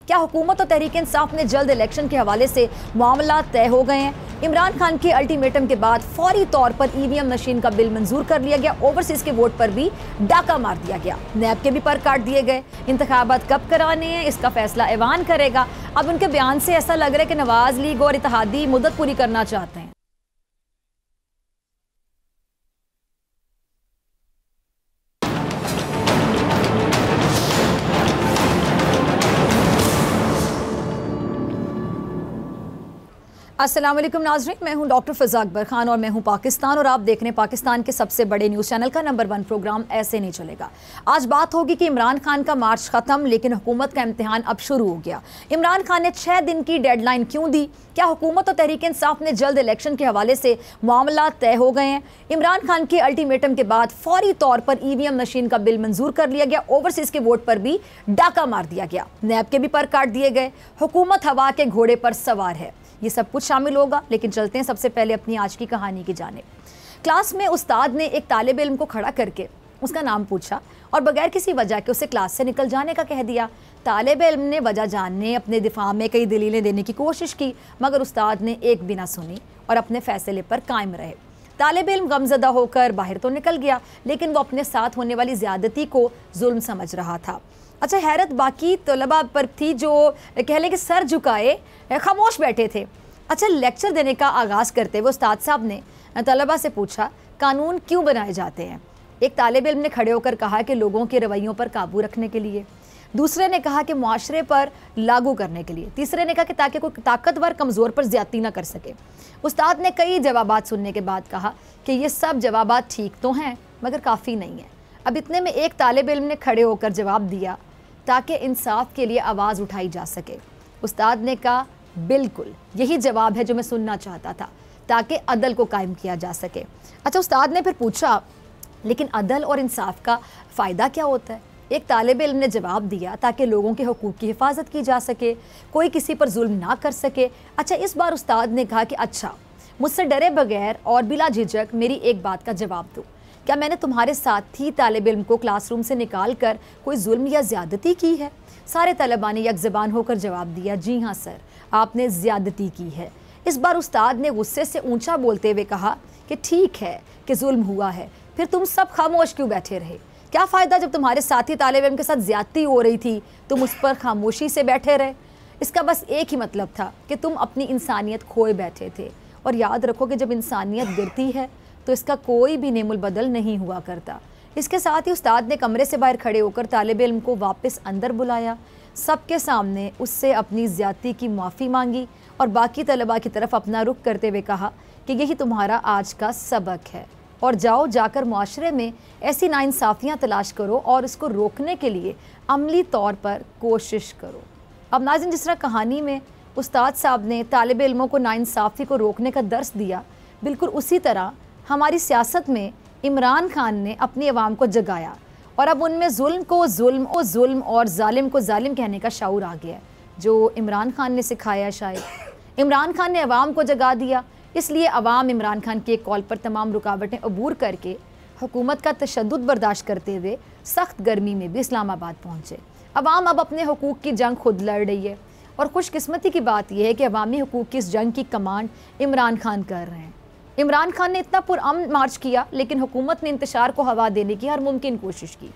क्या हुकूमत और तहरीक इंसाफ ने जल्द इलेक्शन के हवाले से मामला तय हो गए हैं? इमरान खान के अल्टीमेटम के बाद फौरी तौर पर ईवीएम मशीन का बिल मंजूर कर लिया गया। ओवरसीज के वोट पर भी डाका मार दिया गया। नैब के भी पर काट दिए गए। इंतखाबात कब कराने हैं इसका फैसला ऐवान करेगा। अब उनके बयान से ऐसा लग रहा है कि नवाज लीग और इत्तेहादी मुद्दत पूरी करना चाहते हैं। अस्सलाम वालेकुम नाज़रीन, मैं हूं डॉक्टर फ़िज़ा अकबर खान और मैं हूं पाकिस्तान और आप देख रहे हैं पाकिस्तान के सबसे बड़े न्यूज़ चैनल का नंबर 1 प्रोग्राम ऐसे नहीं चलेगा। आज बात होगी कि इमरान खान का मार्च ख़त्म लेकिन हुकूमत का इम्तिहान अब शुरू हो गया। इमरान खान ने 6 दिन की डेडलाइन क्यों दी? क्या हुकूमत और तहरीक इंसाफ ने जल्द इलेक्शन के हवाले से मामला तय हो गए हैं? इमरान खान के अल्टीमेटम के बाद फौरी तौर पर ईवीएम मशीन का बिल मंजूर कर लिया गया। ओवरसीज के वोट पर भी डाका मार दिया गया। नैब के भी पर काट दिए गए। हुकूमत हवा के घोड़े पर सवार है। ये सब कुछ शामिल होगा, लेकिन चलते हैं सबसे पहले अपनी आज की कहानी की जानिब। क्लास में उस्ताद ने एक तालिब इल्म को खड़ा करके उसका नाम पूछा और बगैर किसी वजह के उसे क्लास से निकल जाने का कह दिया। तालिब इल्म ने वजह जानने अपने दिफा में कई दलीलें देने की कोशिश की, मगर उस्ताद ने एक भी ना सुनी और अपने फैसले पर कायम रहे। तालिब इल्म गमज़दा होकर बाहर तो निकल गया, लेकिन वो अपने साथ होने वाली ज़्यादती को जुल्म समझ रहा था। अच्छा, हैरत बाकी तलबा पर थी जो कह लें कि सर झुकाए खामोश बैठे थे। अच्छा, लेक्चर देने का आगाज़ करते हुए उस्ताद साहब ने तलबा से पूछा, कानून क्यों बनाए जाते हैं? एक तालिब इल्म ने खड़े होकर कहा कि लोगों के रवैयों पर काबू रखने के लिए। दूसरे ने कहा कि मुआशरे पर लागू करने के लिए। तीसरे ने कहा कि ताकि कोई ताकतवर कमज़ोर पर ज़्यादती ना कर सके। उस्ताद ने कई जवाबात सुनने के बाद कहा कि ये सब जवाबात ठीक तो हैं मगर काफ़ी नहीं है। अब इतने में एक तालिब इल्म ने खड़े होकर जवाब दिया ताकि इंसाफ के लिए आवाज़ उठाई जा सके। उस्ताद ने कहा, बिल्कुल यही जवाब है जो मैं सुनना चाहता था, ताकि अदल को कायम किया जा सके। अच्छा, उस्ताद ने फिर पूछा, लेकिन अदल और इंसाफ का फ़ायदा क्या होता है? एक तालिब इल्म ने जवाब दिया, ताकि लोगों के हुकूक की हिफाजत की जा सके, कोई किसी पर जुल्म ना कर सके। अच्छा, इस बार उस्ताद ने कहा कि अच्छा, मुझसे डरे बगैर और बिला झिझक मेरी एक बात का जवाब दो। क्या मैंने तुम्हारे साथ ही तालिब इल्म को क्लासरूम से निकाल कर कोई जुल्म या ज़्यादती की है? सारे तलबा ने यकज़बान होकर जवाब दिया, जी हाँ सर, आपने ज़्यादती की है। इस बार उस्ताद ने गुस्से से ऊंचा बोलते हुए कहा कि ठीक है कि जुल्म हुआ है, फिर तुम सब खामोश क्यों बैठे रहे? क्या फ़ायदा जब तुम्हारे साथी तालिब इल्म के साथ ज़्यादती हो रही थी, तुम उस पर खामोशी से बैठे रहे? इसका बस एक ही मतलब था कि तुम अपनी इंसानियत खोए बैठे थे। और याद रखो कि जब इंसानियत गिरती है तो इसका कोई भी नेमुल बदल नहीं हुआ करता। इसके साथ ही उस्ताद ने कमरे से बाहर खड़े होकर तालिब इल्म को वापस अंदर बुलाया। सबके सामने उससे अपनी ज़्यादती की माफ़ी मांगी और बाकी तलबा की तरफ अपना रुख करते हुए कहा कि यही तुम्हारा आज का सबक है और जाओ जाकर मुआशरे में ऐसी नाइंसाफ़ियाँ तलाश करो और इसको रोकने के लिए अमली तौर पर कोशिश करो। अब नाज़रीन, जिस तरह कहानी में उस्ताद साहब ने तालिब इल्मों को नाइंसाफ़ी को रोकने का दर्स दिया, बिल्कुल उसी तरह हमारी सियासत में इमरान खान ने अपनी अवाम को जगाया और अब उनमें जुल्म को जुल्म और जालिम को जालिम कहने का शऊर आ गया, जो इमरान खान ने सिखाया। शायद इमरान खान ने अवाम को जगा दिया, इसलिए अवाम इमरान खान के कॉल पर तमाम रुकावटें अबूर करके हुकूमत का तशद्दुद बर्दाश्त करते हुए सख्त गर्मी में भी इस्लामाबाद पहुँचे। अवाम अब अपने हुकूक की जंग खुद लड़ रही है और खुशकिस्मती की बात यह है कि अवामी हुकूक की इस जंग की कमांड इमरान खान कर रहे हैं। इमरान खान ने इतना पुरअमन मार्च किया, लेकिन हुकूमत ने इंतशार को हवा देने की हर मुमकिन कोशिश की।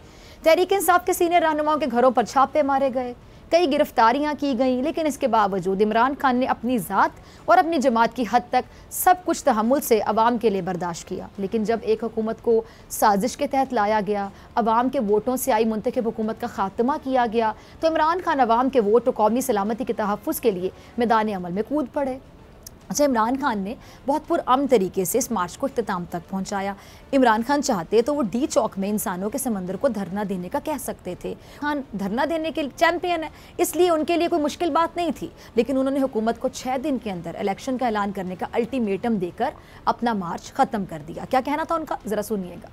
तहरीक इंसाफ के सीनियर रहनुमाओं के घरों पर छापे मारे गए, कई गिरफ्तारियां की गईं, लेकिन इसके बावजूद इमरान खान ने अपनी ज़ात और अपनी जमात की हद तक सब कुछ तहम्मुल से अवाम के लिए बर्दाश्त किया। लेकिन जब एक हुकूमत को साजिश के तहत लाया गया, अवाम के वोटों से आई मुंतखब हुकूमत का खात्मा किया गया, तो इमरान खान अवाम के वोट और कौमी सलामती के तहफ़्फ़ुज़ के लिए मैदान अमल में कूद पड़े। अच्छा, इमरान खान ने बहुत पुरअमन तरीके से इस मार्च को इख्तिताम तक पहुंचाया। इमरान खान चाहते तो वो डी चौक में इंसानों के समंदर को धरना देने का कह सकते थे। खान धरना देने के चैंपियन है, इसलिए उनके लिए कोई मुश्किल बात नहीं थी, लेकिन उन्होंने हुकूमत को 6 दिन के अंदर इलेक्शन का ऐलान करने का अल्टीमेटम देकर अपना मार्च ख़त्म कर दिया। क्या कहना था उनका, ज़रा सुनिएगा।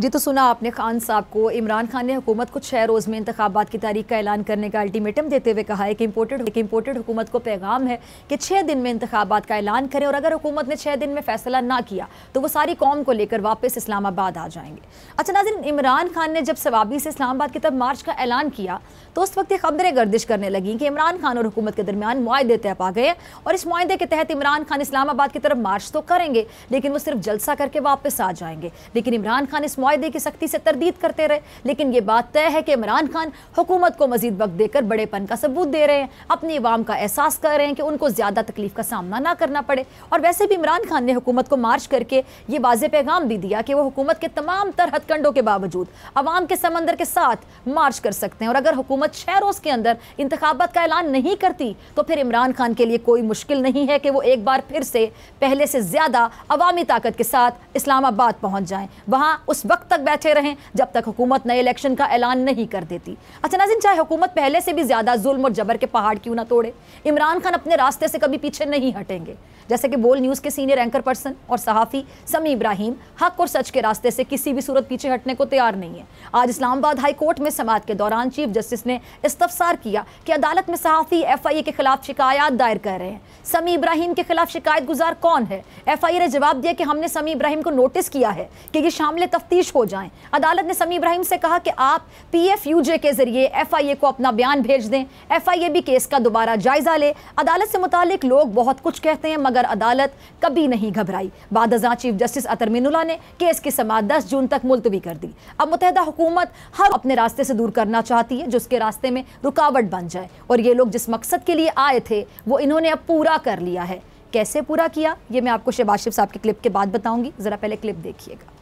जी तो सुना आपने खान साहब को। इमरान खान ने हुकूमत को 6 रोज़ में इंतखाबात की तारीख का ऐलान करने का अल्टीमेटम देते हुए कहा है कि इम्पोर्टेड हुकूमत को पैगाम है कि 6 दिन में इंतखाबात का ऐलान करें और अगर हुकूमत ने 6 दिन में फैसला ना किया तो वो सारी कौम को लेकर वापस इस्लामाबाद आ जाएंगे। अच्छा नाज़रीन, इमरान खान ने जब सवाबी से इस्लामाबाद की तरफ मार्च का ऐलान किया तो उस वक्त ये खबरें गर्दिश करने लगी कि इमरान खान और हुकूमत के दरमियान मुआहदे तय पा गए और इस मुआहदे के तहत इमरान खान इस्लामाबाद की तरफ मार्च तो करेंगे लेकिन वो सिर्फ जलसा करके वापस आ जाएंगे। लेकिन इमरान खान इस मुआहदे की सख्ती से तरदीद करते रहे। लेकिन ये बात तय है कि इमरान खान हुकूमत को मजीद वक्त देकर बड़ेपन का सबूत दे रहे हैं, अपनी अवाम का एहसास कर रहे हैं कि उनको ज्यादा तकलीफ का सामना ना करना पड़े। और वैसे भी इमरान खान ने हुकूमत को मार्च करके ये वाज़े पैगाम भी दिया कि वो हुकूमत के तमाम तर हथकंडों के बावजूद अवाम के समंदर के साथ मार्च कर सकते हैं और अगर हुकूमत 6 रोज़ के अंदर इंतखाबात का ऐलान नहीं करती तो फिर इमरान खान के लिए कोई मुश्किल नहीं है कि वो एक बार फिर से पहले से ज्यादा अवामी ताकत के साथ इस्लामाबाद पहुंच जाएं, वहां उस वक्त तक बैठे रहें जब तक हुकूमत नए इलेक्शन का ऐलान नहीं कर देती। अच्छा नाज़रीन, चाहे हुकूमत पहले से भी ज्यादा जुल्म और जबर के पहाड़ क्यों ना तोड़े, इमरान खान अपने रास्ते से कभी पीछे नहीं हटेंगे। जैसे कि बोल न्यूज़ के सीनियर एंकर पर्सन और सहाफ़ी समी इब्राहिम हक और सच के रास्ते से किसी भी सूरत पीछे हटने को तैयार नहीं है। आज इस्लामाबाद हाई कोर्ट में समाअत के दौरान चीफ जस्टिस ने इस्तफसार किया कि अदालत में सहाफ़ी FIA के खिलाफ शिकायत दायर कर रहे हैं। समी इब्राहिम के खिलाफ शिकायत गुजार कौन है? FIA ने जवाब दिया कि हमने समी इब्राहिम को नोटिस किया है कि ये शामिल तफ्तीश हो जाएं। अदालत ने समी इब्राहिम से कहा कि आप PFUJ के जरिए FIA को अपना बयान भेज दें, FIA भी केस का दोबारा जायजा ले। अदालत से मुतालिक लोग बहुत कुछ कहते हैं मगर अदालत कभी नहीं घबराई। बाद अज़ां चीफ जस्टिस अतर मीनुल्लाह ने केस की समाअत 10 जून तक मुलतवी कर दी। अब मुत्तहिदा हुकूमत हर अपने रास्ते से दूर करना चाहती है जो उसके रास्ते में रुकावट बन जाए और ये लोग जिस मकसद के लिए आए थे वो इन्होंने अब पूरा कर लिया है। कैसे पूरा किया ये मैं आपको शहबाज शरीफ साहब के क्लिप के बाद बताऊंगी, जरा पहले क्लिप देखिएगा।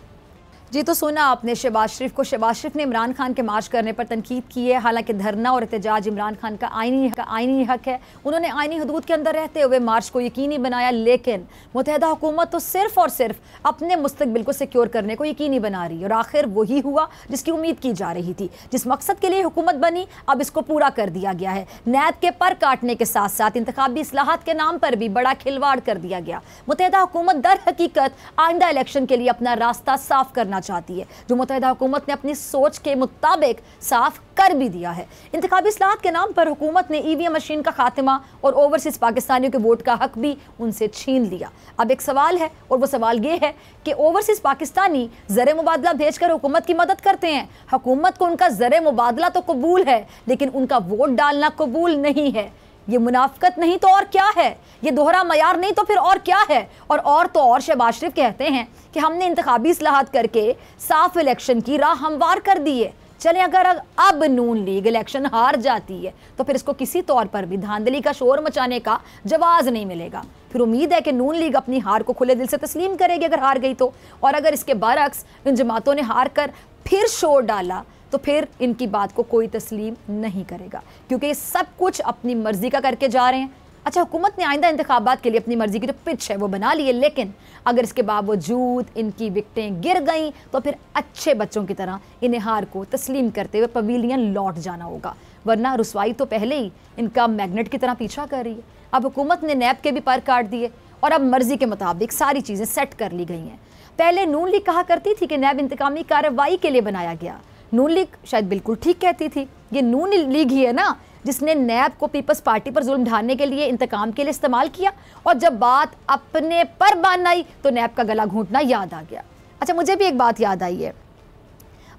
जी तो सुना आपने शहबाज शरीफ को। शहबाज शरीफ ने इमरान खान के मार्च करने पर तनकीद की है। हालांकि धरना और एहतजाज इमरान खान का आईनी हक है, उन्होंने आईनी हदूद के अंदर रहते हुए मार्च को यकीनी बनाया। लेकिन मुत्तहिदा हुकूमत तो सिर्फ और सिर्फ अपने मुस्तकबिल को सिक्योर करने को यकीनी बना रही है और आखिर वही हुआ जिसकी उम्मीद की जा रही थी। जिस मकसद के लिए हुकूमत बनी अब इसको पूरा कर दिया गया है। नैब के पर काटने के साथ साथ इंतखाबी इस्लाहात के नाम पर भी बड़ा खिलवाड़ कर दिया गया। मुत्तहिदा हुकूमत दर हकीकत आइंदा इलेक्शन के लिए अपना रास्ता साफ करना चाहती है, जो मुत्तहिदा हुकूमत ने अपनी सोच के मुताबिक साफ कर भी दिया है। इंतखाबी इस्लाहात के नाम पर हुकूमत ने EVM मशीन का खात्मा और ओवरसीज पाकिस्तानियों के वोट का हक भी उनसे छीन लिया। अब एक सवाल है और वो सवाल ये है कि ओवरसीज पाकिस्तानी ज़र मुबादला भेजकर हुकूमत की मदद करते हैं। हुकूमत को उनका ज़र मुबादला तो कबूल है लेकिन उनका वोट डालना कबूल नहीं है। ये मुनाफकत नहीं तो और क्या है? ये दोहरा मयार नहीं तो फिर और क्या है? और तो और शहबाज शरीफ कहते हैं कि हमने इंतखाबी इस्लाहात करके साफ इलेक्शन की राह हमवार कर दी है। चलें, अगर अब नून लीग इलेक्शन हार जाती है तो फिर इसको किसी तौर पर भी धांधली का शोर मचाने का जवाज़ नहीं मिलेगा। फिर उम्मीद है कि नून लीग अपनी हार को खुले दिल से तस्लीम करेगी अगर हार गई तो। और अगर इसके बरअक्स इन जमातों ने हार कर फिर शोर डाला तो फिर इनकी बात को कोई तस्लीम नहीं करेगा क्योंकि ये सब कुछ अपनी मर्जी का करके जा रहे हैं। अच्छा, हुकूमत ने आइंदा इंतखाबात के लिए अपनी मर्जी की जो पिच है वो बना ली है, लेकिन अगर इसके बावजूद इनकी विकटें गिर गईं तो फिर अच्छे बच्चों की तरह इन्हें हार को तस्लीम करते हुए पवेलियन लौट जाना होगा, वरना रुसवाई तो पहले ही इनका मैग्नेट की तरह पीछा कर रही है। अब हुकूमत ने नैब के भी पर काट दिए और अब मर्जी के मुताबिक सारी चीज़ें सेट कर ली गई हैं। पहले नून लीग कहा करती थी कि नैब इंतकामी कार्रवाई के लिए बनाया गया। नून लीग शायद बिल्कुल ठीक कहती थी। ये नून लीग ही है ना जिसने नैब को पीपल्स पार्टी पर जुल्म ढाने के लिए, इंतकाम के लिए इस्तेमाल किया और जब बात अपने पर बान आई तो नैब का गला घूंटना याद आ गया। अच्छा, मुझे भी एक बात याद आई है।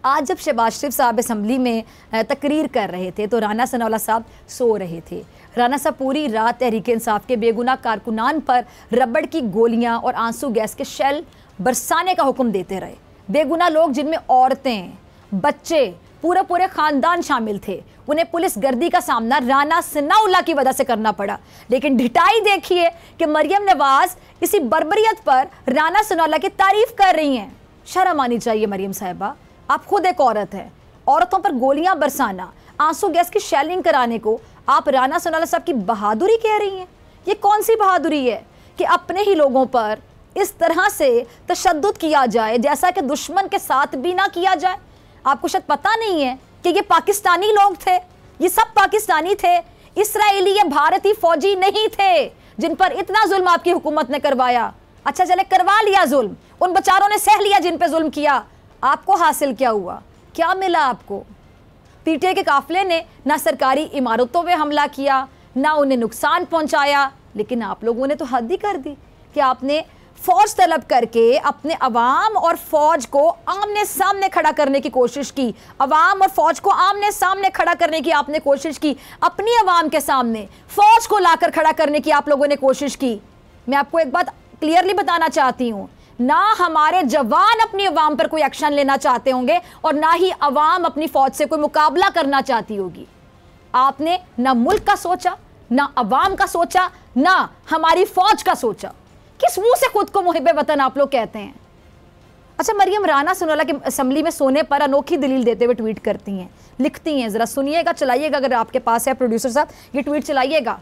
आज जब शहबाज शरीफ साहब असम्बली में तकरीर कर रहे थे तो राना सनाउल्लाह साहब सो रहे थे। राना साहब पूरी रात तहरीक इंसाफ के बेगुनाह कारकुनान पर रबड़ की गोलियां और आंसू गैस के शेल बरसाने का हुक्म देते रहे। बेगुनाह लोग जिनमें औरतें, बच्चे, पूरे खानदान शामिल थे, उन्हें पुलिस गर्दी का सामना राना सनाउल्लाह की वजह से करना पड़ा। लेकिन ढिठाई देखिए कि मरियम नवाज इसी बर्बरियत पर राना सनाउल्लाह की तारीफ कर रही हैं। शर्म आनी चाहिए मरियम साहिबा, आप खुद एक औरत है। औरतों पर गोलियां बरसाना, आंसू गैस की शेलिंग कराने को आप राना सनाउल्लाह साहब की बहादुरी कह रही हैं? ये कौन सी बहादुरी है कि अपने ही लोगों पर इस तरह से तशद्दुद किया जाए जैसा कि दुश्मन के साथ भी ना किया जाए? आपको शायद पता नहीं है कि ये पाकिस्तानी लोग थे, ये सब पाकिस्तानी थे, इसराइली या भारतीय फौजी नहीं थे जिन पर इतना जुल्म आपकी हुकूमत ने करवाया। अच्छा चले, करवा लिया जुल्म, उन बेचारों ने सह लिया जिन पे जुल्म किया। आपको हासिल क्या हुआ, क्या मिला आपको? पीटीआई के काफिले ने ना सरकारी इमारतों पे हमला किया, ना उन्हें नुकसान पहुंचाया, लेकिन आप लोगों ने तो हद ही कर दी कि आपने फौज तलब करके अपने अवाम और फौज को आमने सामने खड़ा करने की कोशिश की। अवाम और फौज को आमने सामने खड़ा करने की आपने कोशिश की, अपनी अवाम के सामने फौज को लाकर खड़ा करने की आप लोगों ने कोशिश की। मैं आपको एक बात क्लियरली बताना चाहती हूं, ना हमारे जवान अपनी अवाम पर कोई एक्शन लेना चाहते होंगे और ना ही अवाम अपनी फौज से कोई मुकाबला करना चाहती होगी। आपने ना मुल्क का सोचा, ना अवाम का सोचा, ना हमारी फौज का सोचा। किस मुंह से खुद को मुहिब्बे वतन आप लोग कहते हैं? अच्छा, मरियम राना सुनोला की असेंबली में सोने पर अनोखी दलील देते हुए ट्वीट करती हैं, लिखती हैं, जरा सुनिएगा, चलाइएगा, अगर आपके पास है प्रोड्यूसर साहब ये ट्वीट चलाइएगा।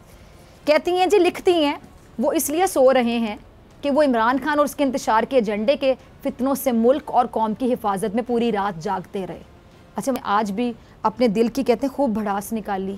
कहती हैं जी, लिखती हैं वो इसलिए सो रहे हैं कि वो इमरान खान और उसके इंतशार के एजेंडे के फितनों से मुल्क और कौम की हिफाजत में पूरी रात जागते रहे। अच्छा, मैं आज भी अपने दिल की कहते हैं खूब भड़ास निकाली।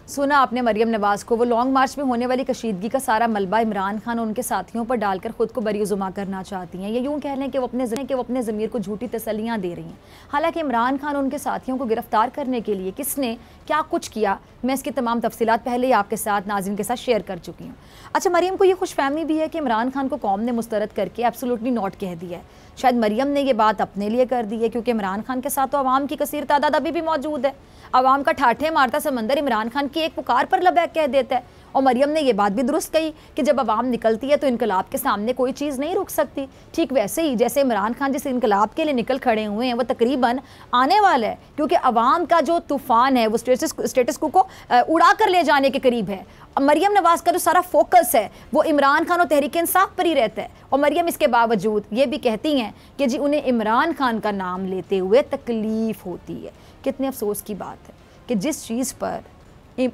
सुना आपने मरियम नवाज़ को, वो लॉन्ग मार्च में होने वाली कशीदगी का सारा मलबा इमरान खान और उनके साथियों पर डालकर खुद को बरीजुमा करना चाहती हैं, या यूँ कह लें कि वो अपने ज़मीर को झूठी तसल्लियाँ दे रही हैं। हालांकि इमरान खान और उनके साथियों को गिरफ्तार करने के लिए किसने क्या कुछ किया, मैं इसकी तमाम तफसीलात पहले ही आपके साथ, नाज़रीन के साथ शेयर कर चुकी हूँ। अच्छा, मरियम को ये खुशफहमी भी है कि इमरान खान को कौम ने मुस्तरद करके एब्सोल्युटली नॉट कह दिया है। शायद मरियम ने ये बात अपने लिए कर दी है, क्योंकि इमरान खान के साथ तो अवाम की कसीर तादाद अभी भी मौजूद है। अवाम का ठाठे मारता समंदर इमरान खान की एक पुकार पर लबैक कह देता है। और मरियम ने यह बात भी दुरुस्त कही कि जब अवाम निकलती है तो इनकलाब के सामने कोई चीज़ नहीं रुक सकती। ठीक वैसे ही जैसे इमरान खान जिस इनकलाब के लिए निकल खड़े हुए हैं वो तकरीबन आने वाला है, क्योंकि अवाम का जो तूफ़ान है वो स्टेटस को उड़ा कर ले जाने के करीब है। मरियम नवाज़ का जो सारा फोकस है वो इमरान खान और तहरीक इंसाफ पर ही रहता है। और मरियम इसके बावजूद ये भी कहती हैं कि जी उन्हें इमरान खान का नाम लेते हुए तकलीफ़ होती है। कितने अफसोस की बात है कि जिस चीज़ पर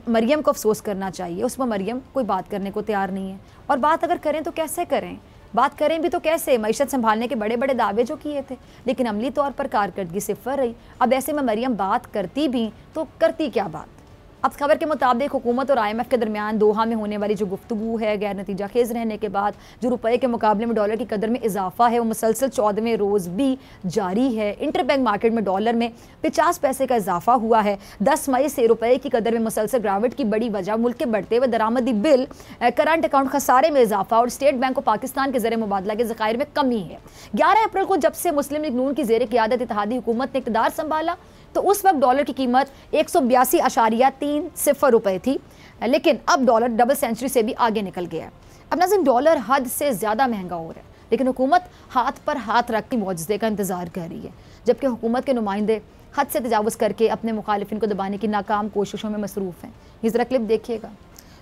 मरियम को अफसोस करना चाहिए उस पर मरियम कोई बात करने को तैयार नहीं है। और बात अगर करें तो कैसे करें, बात करें भी तो कैसे? मईशत संभालने के बड़े बड़े दावे जो किए थे, लेकिन अमली तौर पर कारकर्दगी सिफर रही। अब ऐसे में मरियम बात करती भी तो करती क्या बात? अब खबर के मुताबिक हुकूमत और IMF के दरमियान दोहा में होने वाली जो गुफ्तगू है गैर नतीजा खेज़ रहने के बाद जो रुपये के मुकाबले में डॉलर की कदर में इजाफा है वो मुसलसल 14वें रोज़ भी जारी है। इंटरबैंक मार्केट में डॉलर में 50 पैसे का इजाफा हुआ है। 10 मई से रुपये की कदर में मुसलसल गिरावट की बड़ी वजह मुल्क के बढ़ते हुए दरामदी बिल, करंट अकाउंट खसारे में इजाफा और स्टेट बैंक को पाकिस्तान के ज़र मुबादला के ज़खायर में कमी है। 11 अप्रैल को जब से मुस्लिम लीग नून की ज़ेर क़ियादत इत्तेहादी हुकूमत ने इक़्तिदार संभाला तो उस वक्त डॉलर की कीमत 182.30 रुपये थी, लेकिन अब डॉलर डबल सेंचुरी से भी आगे निकल गया है। अब नाज़रीन, डॉलर हद से ज़्यादा महंगा हो रहा है, लेकिन हुकूमत हाथ पर हाथ रख के मुआवजे का इंतज़ार कर रही है, जबकि हुकूमत के नुमाइंदे हद से तजावुज़ करके अपने मुखालिफिन को दबाने की नाकाम कोशिशों में मसरूफ़ हैं। ये ज़रा क्लिप देखिएगा।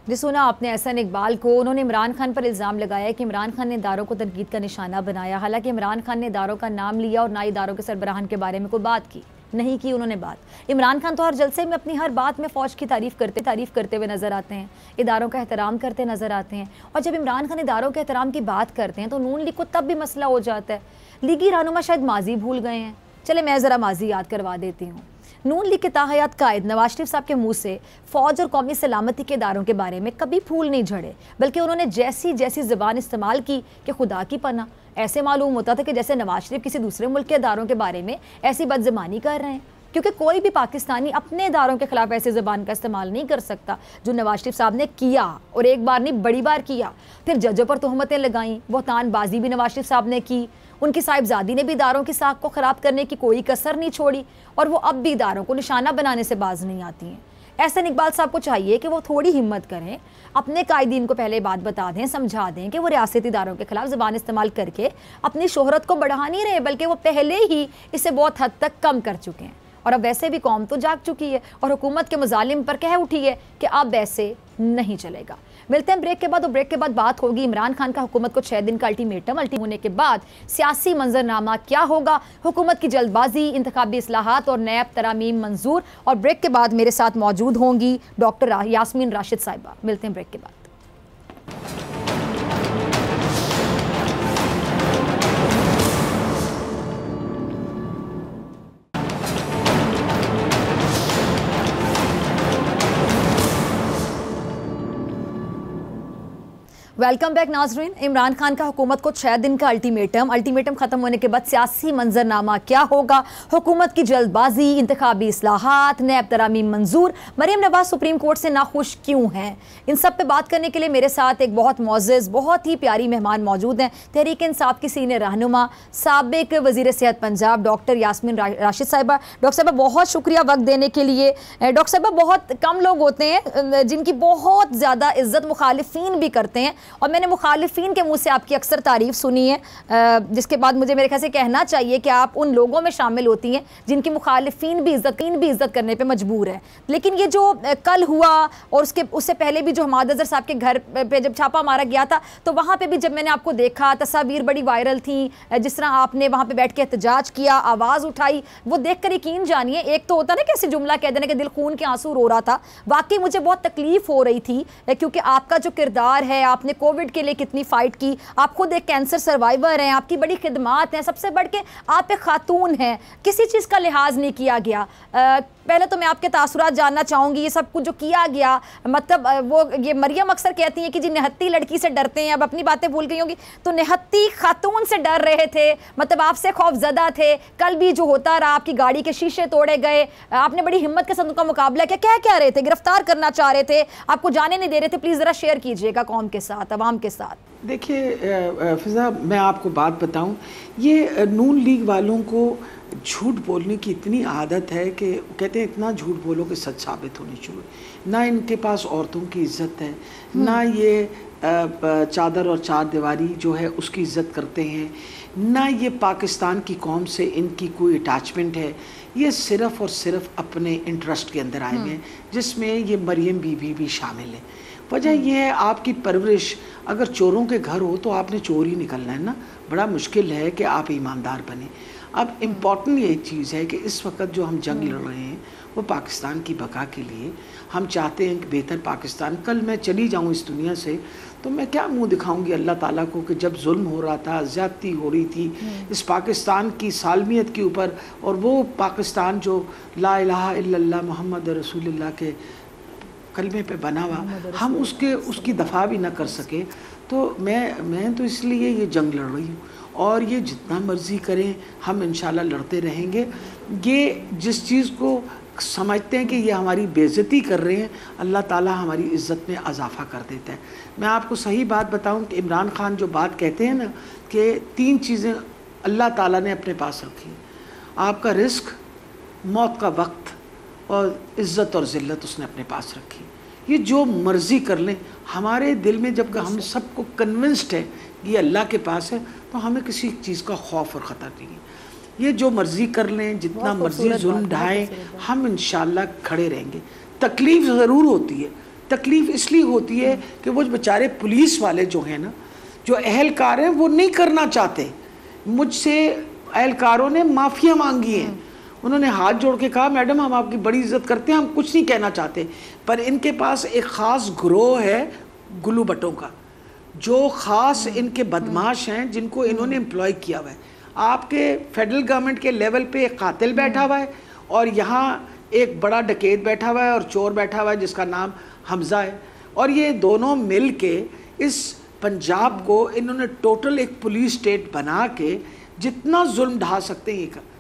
जी सुना आपने एहसन इकबाल को, उन्होंने इमरान खान पर इल्ज़ाम लगाया कि इमरान खान ने इदारों को तनकीद का निशाना बनाया। हालांकि इमरान खान ने इदारों का नाम लिया और ना इदारों के सरबराहान के बारे में कोई बात की नहीं की उन्होंने बात। इमरान खान तो हर जलसे में अपनी हर बात में फ़ौज की तारीफ़ करते हुए नज़र आते हैं, इदारों का एहतराम करते नज़र आते हैं। और जब इमरान खान इदारों के एहतराम की बात करते हैं तो नून लीग को तब भी मसला हो जाता है। लीगी रहनुमा शायद माजी भूल गए हैं, चले मैं ज़रा माजी याद करवा देती हूँ। नून लीग के ताहयात कायद नवाज शरीफ साहब के मुंह से फ़ौज और कौमी सलामती के इदारों के बारे में कभी फूल नहीं झड़े, बल्कि उन्होंने जैसी ज़बान इस्तेमाल की कि खुदा की पनाह, ऐसे मालूम होता था कि जैसे नवाज शरीफ किसी दूसरे मुल्क के इदारों के बारे में ऐसी बदज़बानी कर रहे हैं, क्योंकि कोई भी पाकिस्तानी अपने इदारों के खिलाफ ऐसी ज़बान का इस्तेमाल नहीं कर सकता जो नवाज शरीफ साहब ने किया, और एक बार नहीं बड़ी बार किया। फिर जजों पर तोहमतें लगाईं, बहतानबाजी भी नवाज शरीफ साहब ने की, उनकी साहिबजादी ने भी इदारों की साख को ख़राब करने की कोई कसर नहीं छोड़ी, और वो अब भी इदारों को निशाना बनाने से बाज नहीं आती हैं। एहसन इकबाल साहब को चाहिए कि वो थोड़ी हिम्मत करें, अपने कायदीन को पहले बात बता दें, समझा दें कि वो रियासती इदारों के खिलाफ ज़बान इस्तेमाल करके अपनी शोहरत को बढ़ा नहीं रहे, बल्कि वो पहले ही इसे बहुत हद तक कम कर चुके हैं। और अब वैसे भी कौम तो जाग चुकी है और हुकूमत के मुजालिम पर कह उठी है कि अब ऐसे नहीं चलेगा। मिलते हैं ब्रेक के बाद, और ब्रेक के बाद बात होगी इमरान खान का हुकूमत को 6 दिन का अल्टीमेटम होने के बाद सियासी मंजरनामा क्या होगा, हुकूमत की जल्दबाजी, इंतखाबी इस्लाहात और नैब तरामीम मंजूर। और ब्रेक के बाद मेरे साथ मौजूद होंगी डॉक्टर यास्मीन राशिद साहिबा। मिलते हैं ब्रेक के बाद। वेलकम बैक नाजरीन। इमरान खान का हुकूमत को 6 दिन का अल्टीमेटम खत्म होने के बाद सियासी मंजरनामा क्या होगा, हुकूमत की जल्दबाजी, इंतखाबी इस्लाहात, नैब तरामीम मंजूर, मरीम नवाज सुप्रीम कोर्ट से नाखुश क्यों हैं, इन सब पे बात करने के लिए मेरे साथ एक बहुत मोअज़्ज़ज़, बहुत ही प्यारी मेहमान मौजूद हैं। तहरीक इंसाफ की सीनियर रहनुमा, साबिक वज़ीर सेहत पंजाब डॉक्टर यास्मीन राशिद साहिबा। डॉक्टर साहिबा बहुत शुक्रिया वक्त देने के लिए। डॉक्टर साहिबा बहुत कम लोग होते हैं जिनकी बहुत ज़्यादा इज्जत मुखालिफिन भी करते हैं, और मैंने मुखालिफिन के मुंह से आपकी अक्सर तारीफ़ सुनी है, जिसके बाद मुझे मेरे ख्याल से कहना चाहिए कि आप उन लोगों में शामिल होती हैं जिनकी मुखालिफिन भी इज्जत करने पे मजबूर है। लेकिन ये जो कल हुआ और उससे पहले भी जो हमाद अज़हर साहब के घर पे जब छापा मारा गया था, तो वहाँ पे भी जब मैंने आपको देखा, तस्वीर बड़ी वायरल थी, जिस तरह आपने वहाँ पे बैठ के एहतजाज किया, आवाज़ उठाई, वो देख कर यकीन जानिए, एक तो होता ना कैसे जुमला कह देने के दिल खून के आंसू रो रहा था। वाकई मुझे बहुत तकलीफ़ हो रही थी, क्योंकि आपका जो किरदार है, आपने कोविड के लिए कितनी फ़ाइट की, आप खुद एक कैंसर सर्वाइवर हैं, आपकी बड़ी खिदमात हैं, सबसे बढ़ के आप एक खातून हैं, किसी चीज़ का लिहाज नहीं किया गया। पहले तो मैं आपके तासुरात जानना चाहूँगी, ये सब कुछ जो किया गया, मतलब वो ये मरियम अक्सर कहती हैं कि जी निहत्ती लड़की से डरते हैं, अब अपनी बातें भूल गई होंगी, तो निहत्ती खातून से डर रहे थे, मतलब आपसे खौफजदा थे। कल भी जो होता रहा, आपकी गाड़ी के शीशे तोड़े गए, आपने बड़ी हिम्मत के साथ उनका मुकाबला किया, क्या कह रहे थे, गिरफ्तार करना चाह रहे थे, आपको जाने नहीं दे रहे थे। प्लीज़ ज़रा शेयर कीजिएगा कौम के साथ, अवाम के साथ। देखिए फिज़ा, मैं आपको बात बताऊं, ये नून लीग वालों को झूठ बोलने की इतनी आदत है कि कहते हैं इतना झूठ बोलो कि सच साबित होनी चाहिए। ना इनके पास औरतों की इज्जत है, ना ये चादर और चार दीवारी जो है उसकी इज्जत करते हैं, ना ये पाकिस्तान की कौम से इनकी कोई अटैचमेंट है। ये सिर्फ़ और सिर्फ अपने इंटरेस्ट के अंदर आए हैं, जिसमें ये मरियम बीबी भी शामिल है। वजह यह है, आपकी परवरिश अगर चोरों के घर हो तो आपने चोर ही निकलना है ना, बड़ा मुश्किल है कि आप ईमानदार बने। अब इम्पॉर्टेंट ये चीज़ है कि इस वक्त जो हम जंग लड़ रहे हैं वो पाकिस्तान की बका के लिए। हम चाहते हैं कि बेहतर पाकिस्तान। कल मैं चली जाऊँ इस दुनिया से तो मैं क्या मुंह दिखाऊंगी अल्लाह ताला को कि जब जुल्म हो रहा था, ज़्यादती हो रही थी इस पाकिस्तान की सालमियत के ऊपर, और वो पाकिस्तान जो ला इलाहा इल्लल्लाह मुहम्मद रसूलुल्लाह के कलमे पे बना हुआ, हम उसकी दफ़ा भी ना कर सके। तो मैं तो इसलिए ये जंग लड़ रही हूँ, और ये जितना मर्ज़ी करें हम इंशाल्लाह लड़ते रहेंगे। ये जिस चीज़ को समझते हैं कि ये हमारी बेइज्जती कर रहे हैं, अल्लाह ताला हमारी इज़्ज़त में इजाफ़ा कर देता है। मैं आपको सही बात बताऊं कि इमरान खान जो बात कहते हैं ना कि 3 चीज़ें अल्लाह ताला ने अपने पास रखी, आपका रिस्क, मौत का वक्त और इज़्ज़त और ज़िल्लत उसने अपने पास रखी। ये जो मर्ज़ी कर लें, हमारे दिल में जब हम सबको कन्विंस्ड है कि ये अल्लाह के पास है, तो हमें किसी चीज़ का खौफ और ख़तर नहीं है। ये जो मर्ज़ी कर लें, जितना मर्ज़ी जुल्म ढाएँ, हम इंशाल्लाह खड़े रहेंगे। तकलीफ़ ज़रूर होती है, तकलीफ़ इसलिए होती है कि वो बेचारे पुलिस वाले जो हैं ना, जो अहलकार हैं, वो नहीं करना चाहते। मुझसे अहलकारों ने माफ़िया मांगी हैं, उन्होंने हाथ जोड़ के कहा मैडम हम आपकी बड़ी इज्जत करते हैं, हम कुछ नहीं कहना चाहते, पर इनके पास एक ख़ास ग्रोह है गुल्लू भट्टों का, जो ख़ास इनके बदमाश हैं, जिनको इन्होंने एम्प्लॉय किया हुआ है। आपके फेडरल गवर्नमेंट के लेवल पे एक कातिल बैठा हुआ है, और यहाँ एक बड़ा डकैत बैठा हुआ है और चोर बैठा हुआ है जिसका नाम हमज़ा है, और ये दोनों मिल के इस पंजाब को इन्होंने टोटल एक पुलिस स्टेट बना के जितना जुल्म ढा सकते हैं ये कर,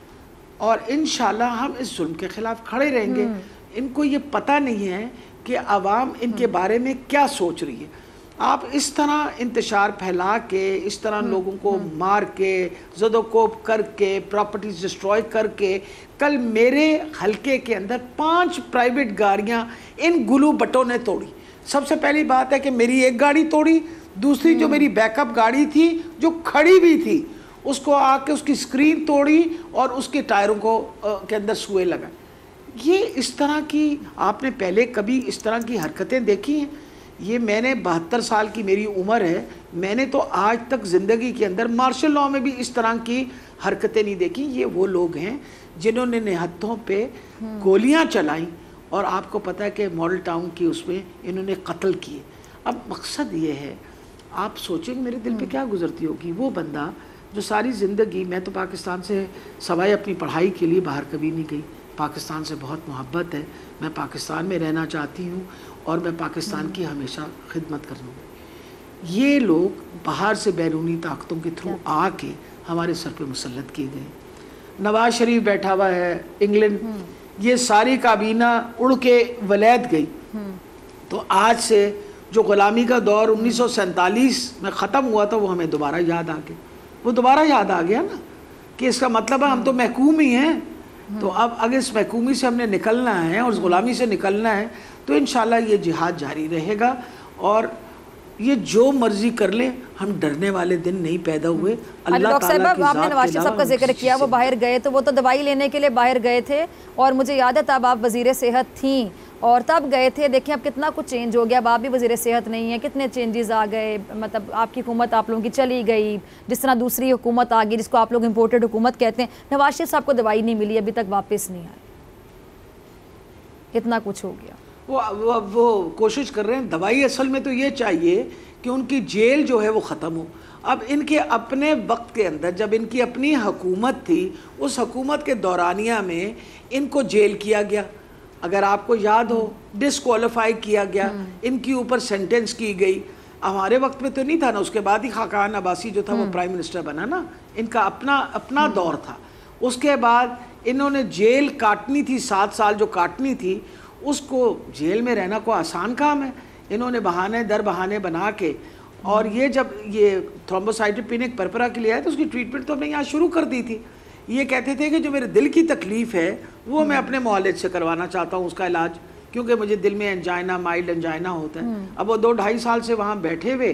और इंशाल्लाह हम इस जुल्म के ख़िलाफ़ खड़े रहेंगे। इनको ये पता नहीं है कि आवाम इनके बारे में क्या सोच रही है। आप इस तरह इंतशार फैला के, इस तरह लोगों को मार के, ज़दोकोब करके, प्रॉपर्टीज डिस्ट्रॉय करके, कल मेरे हलके के अंदर 5 प्राइवेट गाड़ियां इन गुल्लू भट्टों ने तोड़ी। सबसे पहली बात है कि मेरी एक गाड़ी तोड़ी, दूसरी जो मेरी बैकअप गाड़ी थी जो खड़ी भी थी उसको आके उसकी स्क्रीन तोड़ी और उसके टायरों को के अंदर सुए लगा। ये इस तरह की आपने पहले कभी इस तरह की हरकतें देखी हैं? ये मैंने 72 साल की मेरी उम्र है, मैंने तो आज तक ज़िंदगी के अंदर मार्शल लॉ में भी इस तरह की हरकतें नहीं देखी। ये वो लोग हैं जिन्होंने निहत्थों पे गोलियां चलाई, और आपको पता है कि मॉडल टाउन की उसमें इन्होंने कत्ल किए। अब मकसद ये है, आप सोचेंगे मेरे दिल पे क्या गुजरती होगी वो बंदा जो सारी ज़िंदगी, मैं तो पाकिस्तान से सवाए अपनी पढ़ाई के लिए बाहर कभी नहीं गई, पाकिस्तान से बहुत मोहब्बत है, मैं पाकिस्तान में रहना चाहती हूँ और मैं पाकिस्तान की हमेशा खिदमत करूँगी। ये लोग बाहर से बैरूनी ताकतों के थ्रू आके हमारे सर पे मुसल्लत किए गए। नवाज शरीफ बैठा हुआ है इंग्लैंड, ये सारी काबीना उड़ के वलैत गई। तो आज से जो ग़ुलामी का दौर 1947 में ख़त्म हुआ था वो हमें दोबारा याद आ गया। वो दोबारा याद आ गया ना कि इसका मतलब है हम तो महकूम ही हैं। तो अब अगर इस महकूमी से हमने निकलना है और उस ग़ुलामी से निकलना है तो इंशाल्लाह ये जिहाद जारी रहेगा। और ये जो मर्जी कर ले, हम डरने वाले दिन नहीं पैदा हुए। अल्लाह डॉक्टर ताला साहब, की आपने ज़ात नवाज के शरीफ साहब का अलावा जिक्र किया, वो बाहर गए तो वो तो दवाई लेने के लिए बाहर गए थे और मुझे याद है तब आप वज़ीर सेहत थी और तब गए थे। देखिए अब कितना कुछ चेंज हो गया, अब आप भी वज़ीर सेहत नहीं है, कितने चेंजेस आ गए। मतलब आपकी हुकूमत आप लोगों की चली गई, जिस तरह दूसरी हुकूमत आ गई जिसको आप लोग इम्पोर्टेड हुकूमत कहते हैं। नवाज शरीफ साहब को दवाई नहीं मिली, अभी तक वापस नहीं आए, कितना कुछ हो गया। वो कोशिश कर रहे हैं। दवाई असल में तो ये चाहिए कि उनकी जेल जो है वो ख़त्म हो। अब इनके अपने वक्त के अंदर जब इनकी अपनी हुकूमत थी, उस हुकूमत के दौरानिया में इनको जेल किया गया, अगर आपको याद हो, डिसक्वालीफाई किया गया, इनके ऊपर सेंटेंस की गई। हमारे वक्त में तो नहीं था ना, उसके बाद ही खाकान अब्बासी जो था वो प्राइम मिनिस्टर बना ना, इनका अपना दौर था। उसके बाद इन्होंने जेल काटनी थी, 7 साल जो काटनी थी, उसको जेल में रहना को आसान काम है। इन्होंने बहाने दर बहाने बना के, और ये जब ये थ्रोम्बोसाइटोपेनिक परपरा के लिए आया तो उसकी ट्रीटमेंट तो हमने यहाँ शुरू कर दी थी। ये कहते थे कि जो मेरे दिल की तकलीफ़ है वो मैं अपने मुआलिज से करवाना चाहता हूँ उसका इलाज, क्योंकि मुझे दिल में एंजाइना, माइल्ड एंजाइना होता है। अब वो 2-2.5 साल से वहाँ बैठे हुए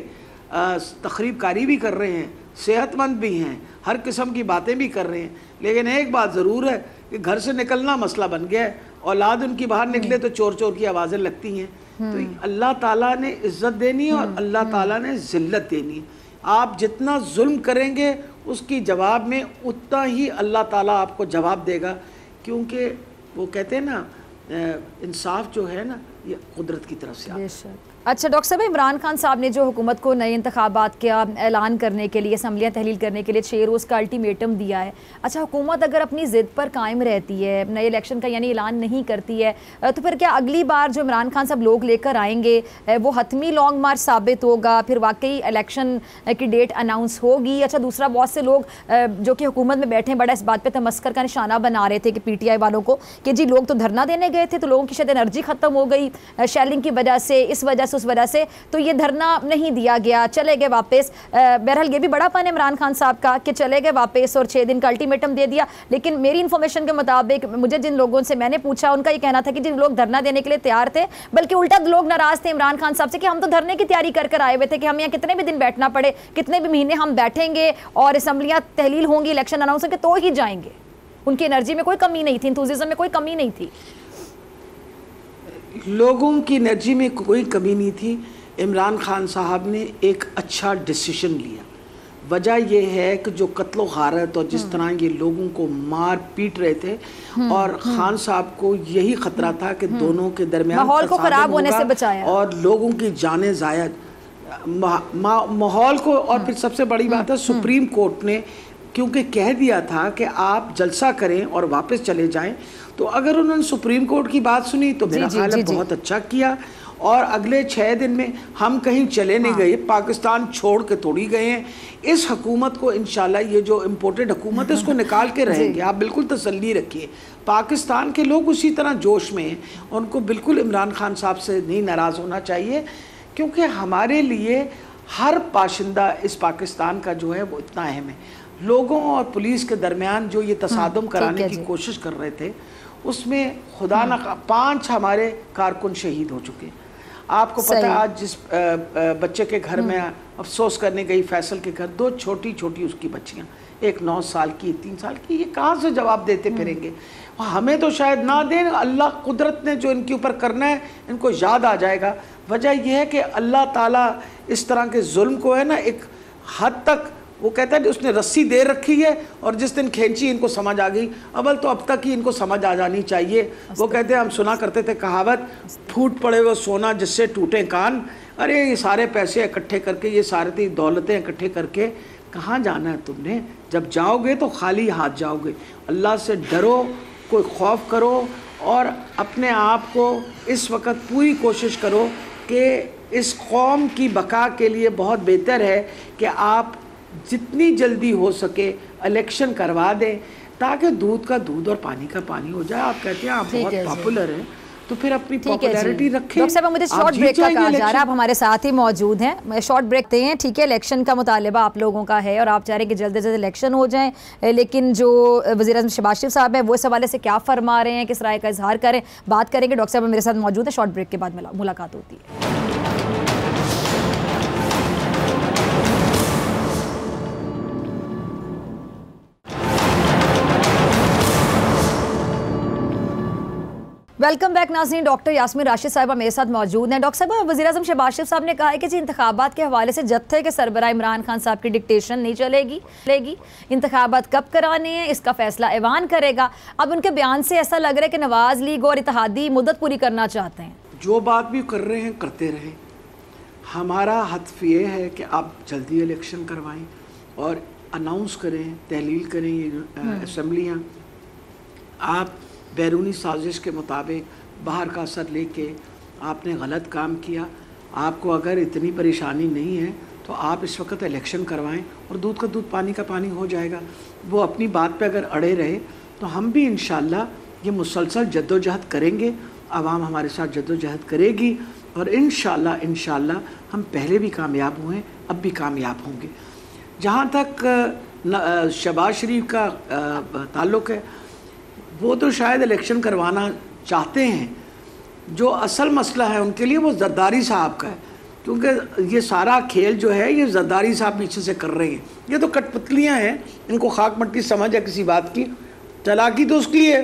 तकरीब कारी भी कर रहे हैं, सेहतमंद भी हैं, हर किस्म की बातें भी कर रहे हैं। लेकिन एक बात ज़रूर है कि घर से निकलना मसला बन गया है। औलाद उनकी बाहर निकले तो चोर चोर की आवाज़ें लगती हैं। तो अल्लाह ताला ने इज़्ज़त देनी है और अल्लाह ताला ने ज़िल्लत देनी है। आप जितना जुल्म करेंगे उसकी जवाब में उतना ही अल्लाह ताला आपको जवाब देगा, क्योंकि वो कहते हैं ना इंसाफ जो है ना ये कुदरत की तरफ से आता है। अच्छा डॉक्टर साहब, इमरान खान साहब ने जो हुकूमत को नए इंतखाबात का ऐलान करने के लिए, असम्बलियाँ तहलील करने के लिए 6 रोज़ का अल्टीमेटम दिया है। अच्छा, हुकूमत अगर अपनी ज़िद पर कायम रहती है, नए इलेक्शन का यानी ऐलान नहीं करती है, तो फिर क्या अगली बार जो इमरान खान साहब लोग लेकर आएंगे वो हतमी लॉन्ग मार्च साबित होगा, फिर वाकई इलेक्शन की डेट अनाउंस होगी? अच्छा, दूसरा बहुत से लोग जो कि हुकूमत में बैठे हैं बड़ा इस बात पर तमस्कर का निशाना बना रहे थे कि PTI वालों को कि जी लोग तो धरना देने गए थे तो लोगों की शायद एनर्जी ख़त्म हो गई शेलिंग की वजह से, इस वजह से उस वजह से, तो ये धरना नहीं दिया गया, चले गए वापस। बहरहाल ये भी बड़ापन है इमरान खान साहब का कि चले गए वापस और 6 दिन का अल्टीमेटम दे दिया। लेकिन मेरी इन्फॉर्मेशन के मुताबिक, मुझे जिन लोगों से मैंने पूछा उनका ये कहना था कि जिन लोग धरना देने के लिए तैयार थे, बल्कि उल्टा लोग नाराज थे इमरान खान साहब से कि हम तो धरने की तैयारी कर आए हुए थे कि हम यहाँ कितने भी दिन बैठना पड़े, कितने भी महीने हम बैठेंगे और असम्बलियाँ तहलील होंगी, इलेक्शन अनाउंस होंगे तो ही जाएंगे। उनकी एनर्जी में कोई कमी नहीं थी, इंथुसिज्म में कोई कमी नहीं थी, लोगों की एनर्जी में कोई कमी नहीं थी। इमरान खान साहब ने एक अच्छा डिसीजन लिया। वजह यह है कि जो कत्लो गारत और जिस तरह ये लोगों को मार पीट रहे थे, और खान साहब को यही खतरा था कि दोनों के दरमियान माहौल को खराब होने से बचाया और लोगों की जानें ज़ाया माहौल को। और फिर सबसे बड़ी बात है, सुप्रीम कोर्ट ने क्योंकि कह दिया था कि आप जलसा करें और वापस चले जाएं, तो अगर उन्होंने सुप्रीम कोर्ट की बात सुनी तो मेरा ख्याल है बहुत अच्छा किया। और अगले 6 दिन में हम कहीं चले नहीं गए, पाकिस्तान छोड़ के थोड़ी गए हैं। इस हुकूमत को इंशाल्लाह ये जो इम्पोर्टेड हुकूमत है उसको निकाल के रहेंगे, आप बिल्कुल तसल्ली रखिए। पाकिस्तान के लोग उसी तरह जोश में हैं, उनको बिल्कुल इमरान खान साहब से नहीं नाराज़ होना चाहिए, क्योंकि हमारे लिए हर बाशिंदा इस पाकिस्तान का जो है वो इतना अहम है। लोगों और पुलिस के दरमियान जो ये तसादुम कराने की कोशिश कर रहे थे, उसमें खुदा न 5 हमारे कारकुन शहीद हो चुके हैं। आपको पता है आज जिस बच्चे के घर में अफसोस करने गई, फैसल के घर, 2 छोटी छोटी उसकी बच्चियां, एक 9 साल की, 3 साल की, ये कहाँ से जवाब देते फिरेंगे? हमें तो शायद ना दें, अल्लाह कुदरत ने जो इनके ऊपर करना है इनको याद आ जाएगा। वजह यह है कि अल्लाह ताला इस तरह के जुल्म को है ना एक हद तक, वो कहता है उसने रस्सी दे रखी है और जिस दिन खींची इनको समझ आ गई। अव्वल तो अब तक ही इनको समझ आ जानी चाहिए। वो कहते हैं, हम सुना करते थे कहावत, फूट पड़े वो सोना जिससे टूटे कान। अरे ये सारे पैसे इकट्ठे करके, ये सारी दौलतें इकट्ठे करके कहाँ जाना है तुमने? जब जाओगे तो खाली हाथ जाओगे। अल्लाह से डरो, कोई खौफ करो और अपने आप को इस वक्त पूरी कोशिश करो कि इस कौम की बका के लिए बहुत बेहतर है कि आप जितनी जल्दी हो सके इलेक्शन करवा दें, ताकि दूध का दूध और पानी का पानी हो जाए। आप कहते हैं आप बहुत पॉपुलर हैं, तो फिर अपनी पॉपुलैरिटी रखें। डॉक्टर साहब, मुझे शॉर्ट ब्रेक का कहा जा रहा है, आप हमारे साथ ही मौजूद हैं, शॉर्ट ब्रेक देते हैं। ठीक है, इलेक्शन का मुतालबा आप लोगों का है और आप चाह रहे हैं कि जल्द से जल्द इलेक्शन हो जाए, लेकिन जो वज़ीर-ए-आज़म शहबाज शरीफ साहब हैं वो इस हवाले से क्या फरमा रहे हैं, किस राय का इजहार करें, बात करेंगे। डॉक्टर साहब मेरे साथ मौजूद है, शॉर्ट ब्रेक के बाद मुलाकात होती है। वेलकम बैक नाज़रीन। डॉक्टर यास्मीन राशिद साहिबा मेरे साथ मौजूद हैं। डॉक्टर साहब, वज़ीर-ए-आज़म शहबाज शरीफ साहब ने कहा है कि जी इंतखाबात के हवाले से जत्थे के सरबराह इमरान खान साहब की डिक्टेशन नहीं चलेगी। इंतखाबात कब कराने हैं इसका फैसला ऐवान करेगा। अब उनके बयान से ऐसा लग रहा है कि नवाज़ लीग और इत्तेहादी मुद्दत पूरी करना चाहते हैं। जो बात भी कर रहे हैं करते रहें, हमारा हदफ ये है कि आप जल्दी इलेक्शन करवाएं और अनाउंस करें, तहलील करें ये असम्बलियाँ। आप बैरूनी साजिश के मुताबिक बाहर का असर लेके आपने गलत काम किया। आपको अगर इतनी परेशानी नहीं है तो आप इस वक्त इलेक्शन करवाएं और दूध का दूध पानी का पानी हो जाएगा। वो अपनी बात पे अगर अड़े रहे तो हम भी इंशाल्लाह ये मुसलसल जद्दोजहद करेंगे, आवाम हमारे साथ जद्दोजहद करेगी और इंशाल्लाह हम पहले भी कामयाब हुए, अब भी कामयाब होंगे। जहाँ तक शहबाज शरीफ का ताल्लुक़ है, वो तो शायद इलेक्शन करवाना चाहते हैं। जो असल मसला है उनके लिए वो जरदारी साहब का है, क्योंकि ये सारा खेल जो है ये जरदारी साहब पीछे से कर रहे हैं। ये तो कठपुतलियाँ हैं, इनको खाक मट्टी समझ है किसी बात की, चालाकी तो उसकी है।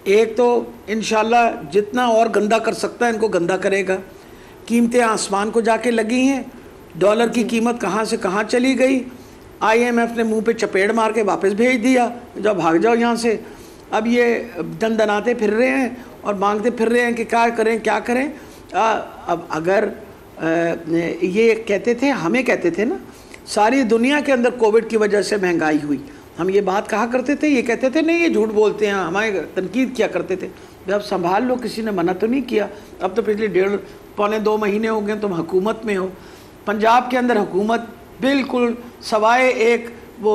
एक तो इंशाल्लाह जितना और गंदा कर सकता है इनको गंदा करेगा। कीमतें आसमान को जाके लगी हैं, डॉलर की कीमत कहाँ से कहाँ चली गई। IMF ने मुंह पे चपेड़ मार के वापस भेज दिया, जाओ भाग जाओ यहाँ से। अब ये दनाते फिर रहे हैं और मांगते फिर रहे हैं कि क्या करें। अब अगर ये कहते थे, हमें कहते थे ना, सारी दुनिया के अंदर कोविड की वजह से महंगाई हुई, हम ये बात कहा करते थे, ये कहते थे नहीं ये झूठ बोलते हैं, हमारे तनकीद किया करते थे। अब संभाल लो, किसी ने मना तो नहीं किया। अब तो पिछले 1.5-2 महीने हो गए तुम हुकूमत में हो। पंजाब के अंदर हुकूमत बिल्कुल सवाए एक वो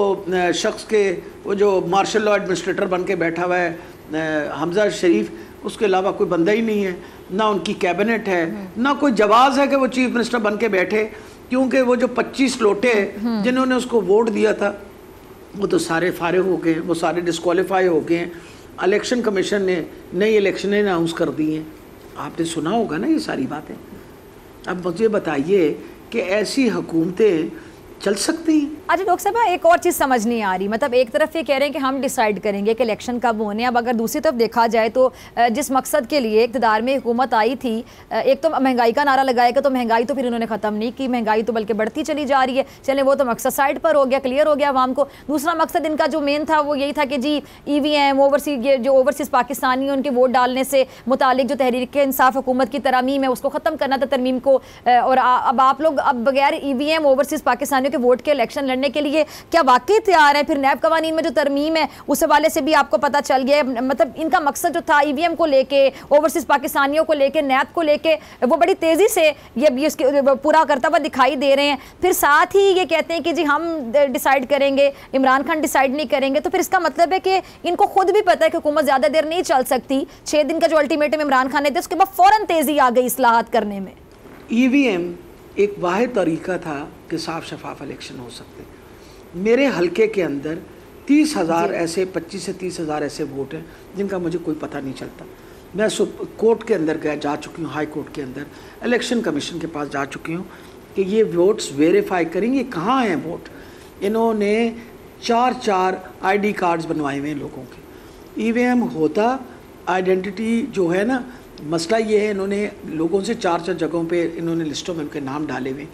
शख्स के, वो जो मार्शल लॉ एडमिनिस्ट्रेटर बन के बैठा हुआ है हमजा शरीफ, उसके अलावा कोई बंदा ही नहीं है। ना उनकी कैबिनेट है, ना कोई जवाज़ है कि वो चीफ मिनिस्टर बन के बैठे, क्योंकि वो जो 25 लोटे जिन्होंने उसको वोट दिया था वो तो सारे फारिग हो गए, वो सारे डिस्क्वालीफाई हो गए हैं। इलेक्शन कमीशन ने नई इलेक्शन अनाउंस कर दी हैं। आपने सुना होगा ना ये सारी बातें। अब मुझे बताइए कि ऐसी हुकूमतें चल सकती हैं? अच्छा डॉक्टर साहब, एक और चीज़ समझ नहीं आ रही, मतलब एक तरफ ये कह रहे हैं कि हम डिसाइड करेंगे कि इलेक्शन कब होने, अब अगर दूसरी तरफ देखा जाए तो जिस मकसद के लिए इक़्तिदार में हुकूमत आई थी, एक तो महंगाई का नारा लगाएगा, तो महंगाई तो फिर इन्होंने ख़त्म नहीं की, महंगाई तो बल्कि बढ़ती चली जा रही है। चलें वो तो मकसद साइड पर हो गया, क्लियर हो गया आवाम को। दूसरा मकसद इनका जो मेन था वो यही था कि जी EVM ओवरसीज़ पाकिस्तानी उनके वोट डालने से मुतालिक जो तहरीक इंसाफ हुकूमत की तरमीम है उसको ख़त्म करना था, तरमीम को। और अब आप लोग अब बगैर EVM ओवरसीज़ पाकिस्तानियों के वोट के इलेक्शन लड़ने के लिए क्या वाकई तैयार है? फिर नैब कवानीन में जो तरमीम है उस हवाले से भी आपको पता चल गया, मतलब इनका मकसद जो था EVM को लेके, ओवरसीज पाकिस्तानियों को लेके, नैब को लेके, वो बड़ी तेज़ी से ये इसके पूरा करता हुआ दिखाई दे रहे हैं। फिर साथ ही ये कहते हैं कि जी हम डिसाइड करेंगे, इमरान खान डिसाइड नहीं करेंगे। तो फिर इसका मतलब है कि इनको खुद भी पता है कि हुकूमत ज़्यादा देर नहीं चल सकती। 6 दिन का जो अल्टीमेटम इमरान खान ने दिया उसके बाद फ़ौरन तेज़ी आ गई इस्लाहात करने में। EVM एक वाहिद तरीका था कि साफ शफाफ इलेक्शन हो सकते। मेरे हलके के अंदर 30,000 ऐसे 25 से 30,000 ऐसे वोट हैं जिनका मुझे कोई पता नहीं चलता। मैं कोर्ट के अंदर जा चुकी हूँ, हाई कोर्ट के अंदर इलेक्शन कमीशन के पास जा चुकी हूँ कि ये वोट्स वेरीफाई करेंगे कहाँ हैं वोट। इन्होंने 4 ID कार्ड्स बनवाए हुए हैं लोगों के। EVM होता आइडेंटिटी जो है ना, मसला ये है इन्होंने लोगों से 4 जगहों पे इन्होंने लिस्टों में उनके नाम डाले हुए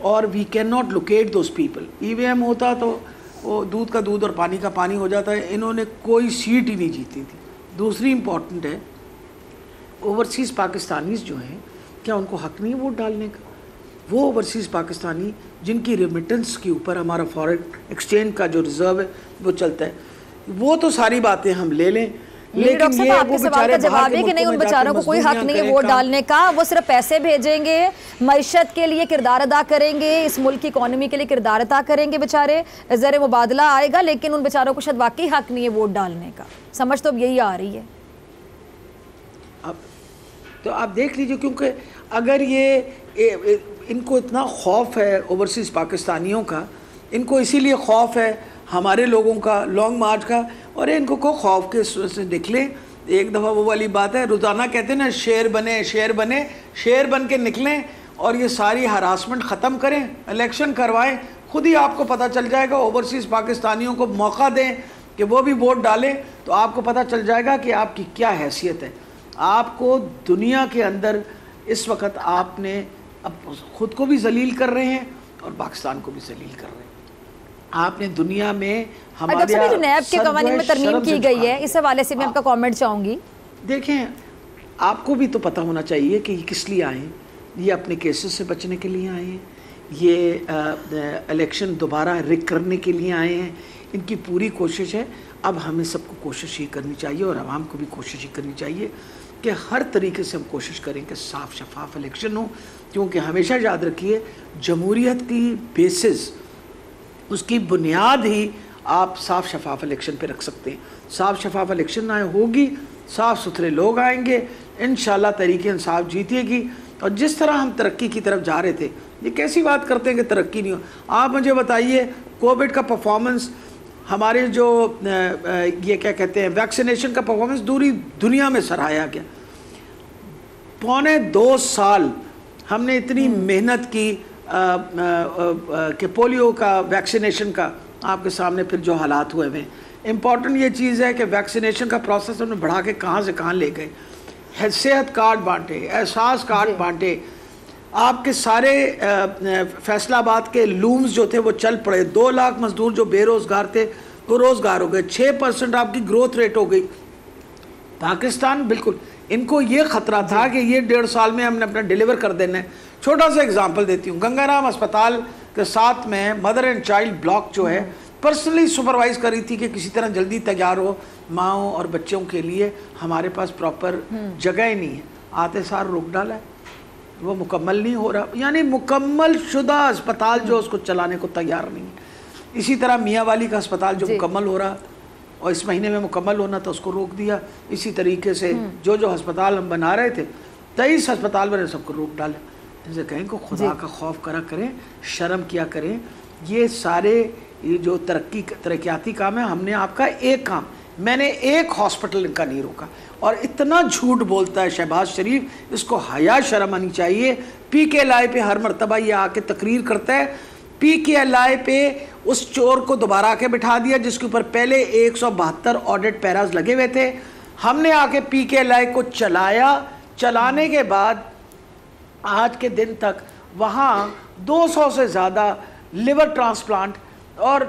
और we cannot locate those people. EVM होता तो वो दूध का दूध और पानी का पानी हो जाता है। इन्होंने कोई सीट ही नहीं जीती थी। दूसरी इम्पॉर्टेंट है, ओवरसीज़ पाकिस्तानीज़ जो हैं, क्या उनको हक़ नहीं वोट डालने का? वो ओवरसीज़ पाकिस्तानी जिनकी रेमिटेंस के ऊपर हमारा फॉरेन एक्सचेंज का जो रिज़र्व है वो चलता है, वो तो सारी बातें हम ले लें डॉक्टर साहब आपके सवाल का जवाब है कि नहीं, उन बेचारों को कोई हक नहीं है वोट डालने का, वो सिर्फ पैसे भेजेंगे, मईशत के लिए किरदार अदा करेंगे, इस मुल्क की इकोनॉमी के लिए किरदार अदा करेंगे बेचारे, ज़र मुबादला आएगा, लेकिन उन बेचारों को शायद वाकई हक नहीं है वोट डालने का। समझ तो अब यही आ रही है। अब तो आप देख लीजिए, क्योंकि अगर ये इनको इतना खौफ है ओवरसीज़ पाकिस्तानियों का, इनको इसीलिए खौफ है हमारे लोगों का लॉन्ग मार्च का, और इनको को खौफ के से निकले। एक दफ़ा वो वाली बात है, रोज़ाना कहते हैं ना, शेर बने शेर बने, शेर बन के निकलें और ये सारी हरासमेंट ख़त्म करें, इलेक्शन करवाएं, खुद ही आपको पता चल जाएगा। ओवरसीज़ पाकिस्तानियों को मौका दें कि वो भी वोट डालें, तो आपको पता चल जाएगा कि आपकी क्या हैसियत है। आपको दुनिया के अंदर इस वक्त आपने अब ख़ुद को भी जलील कर रहे हैं और पाकिस्तान को भी जलील कर रहे हैं। आपने दुनिया में हमारे जो नैब के कवानीन में तरमीम की गई है, इस हवाले से मैं आपका कमेंट चाहूँगी। देखें, आपको भी तो पता होना चाहिए कि ये किस लिए आए हैं। ये अपने केसेस से बचने के लिए आए हैं, ये इलेक्शन दोबारा रिग करने के लिए आए हैं, इनकी पूरी कोशिश है। अब हमें सबको कोशिश ही करनी चाहिए और आवाम को भी कोशिश ही करनी चाहिए कि हर तरीके से हम कोशिश करें कि साफ़ शफाफ इलेक्शन हो, क्योंकि हमेशा याद रखिए जमहूरियत की बेसिस, उसकी बुनियाद ही आप साफ़ शफाफ इलेक्शन पे रख सकते हैं। साफ़ शफाफ इलेक्शन ना होगी, साफ़ सुथरे लोग आएंगे, इंशाल्लाह तहरीक इंसाफ जीतेगी। और जिस तरह हम तरक्की की तरफ जा रहे थे, ये कैसी बात करते हैं कि तरक्की नहीं हो। आप मुझे बताइए, कोविड का परफॉर्मेंस, हमारे जो ये क्या कहते हैं वैक्सीनेशन का परफॉर्मेंस दूरी दुनिया में सराहाया गया। 2.25 साल हमने इतनी मेहनत की कि पोलियो का वैक्सीनेशन का, आपके सामने फिर जो हालात हुए हैं। इम्पॉर्टेंट ये चीज़ है कि वैक्सीनेशन का प्रोसेस हमने बढ़ा के कहाँ से कहाँ ले गए, सेहत कार्ड बांटे, एहसास कार्ड बांटे, आपके सारे फैसलाबाद के लूम्स जो थे वो चल पड़े, 2 लाख मजदूर जो बेरोज़गार थे वो रोज़गार हो गए, 6% आपकी ग्रोथ रेट हो गई। पाकिस्तान बिल्कुल, इनको ये ख़तरा था कि ये 1.5 साल में हमने अपना डिलीवर कर देना है। छोटा सा एग्जांपल देती हूँ, गंगाराम अस्पताल के साथ में मदर एंड चाइल्ड ब्लॉक जो है पर्सनली सुपरवाइज करी थी कि किसी तरह जल्दी तैयार हो माओं और बच्चों के लिए। हमारे पास प्रॉपर जगह ही नहीं है, आते सार रोक डाला है, वो मुकम्मल नहीं हो रहा, यानी मुकम्मल शुदा अस्पताल जो उसको चलाने को तैयार नहीं है। इसी तरह मियाँ वाली का अस्पताल जो मुकम्मल हो रहा और इस महीने में मुकम्मल होना था, उसको रोक दिया। इसी तरीके से जो अस्पताल हम बना रहे थे, 23 अस्पताल बने, सबको रोक डाला। जैसे कहें को खुदा का खौफ करा करें, शर्म किया करें। ये सारे ये जो तरक्याती काम है, हमने आपका एक काम, मैंने एक हॉस्पिटल का नहीं रोका। और इतना झूठ बोलता है शहबाज शरीफ, इसको हया शर्म आनी चाहिए। PKLI पे हर मरतबा ये आके तकरीर करता है, PKLI पे उस चोर को दोबारा आके बिठा दिया जिसके ऊपर पहले 172 ऑडिट पैराज लगे हुए थे। हमने आके PKLI को चलाया, चलाने के बाद आज के दिन तक वहाँ 200 से ज़्यादा लिवर ट्रांसप्लांट और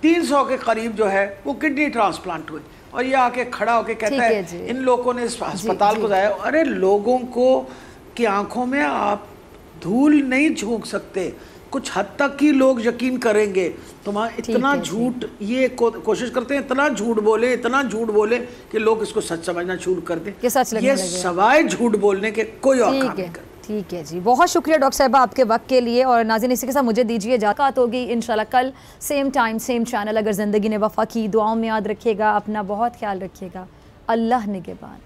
300 के करीब जो है वो किडनी ट्रांसप्लांट हुए। और ये आके खड़ा होके कहता है इन लोगों ने इस अस्पताल को जाया। अरे लोगों को की आंखों में आप धूल नहीं झोंक सकते, कुछ हद तक ही लोग यकीन करेंगे। तुम्हारा इतना झूठ ये कोशिश करते हैं, इतना झूठ बोले, इतना झूठ बोले कि लोग इसको सच समझना शुरू कर दें। ये सवाए झूठ बोलने के कोई और काम नहीं करते। ठीक है जी, बहुत शुक्रिया डॉक्टर साहिबा आपके वक्त के लिए। और नाज़रीन, इसी के साथ मुझे दीजिए इजाज़त होगी। इंशाल्लाह कल सेम टाइम सेम चैनल, अगर ज़िंदगी ने वफ़ा की। दुआओं में याद रखिएगा, अपना बहुत ख्याल रखिएगा। अल्लाह निगहबान।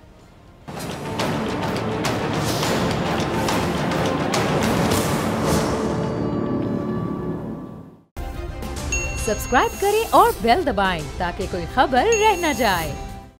सब्सक्राइब करें और बेल दबाएं ताकि कोई खबर रह न जाए।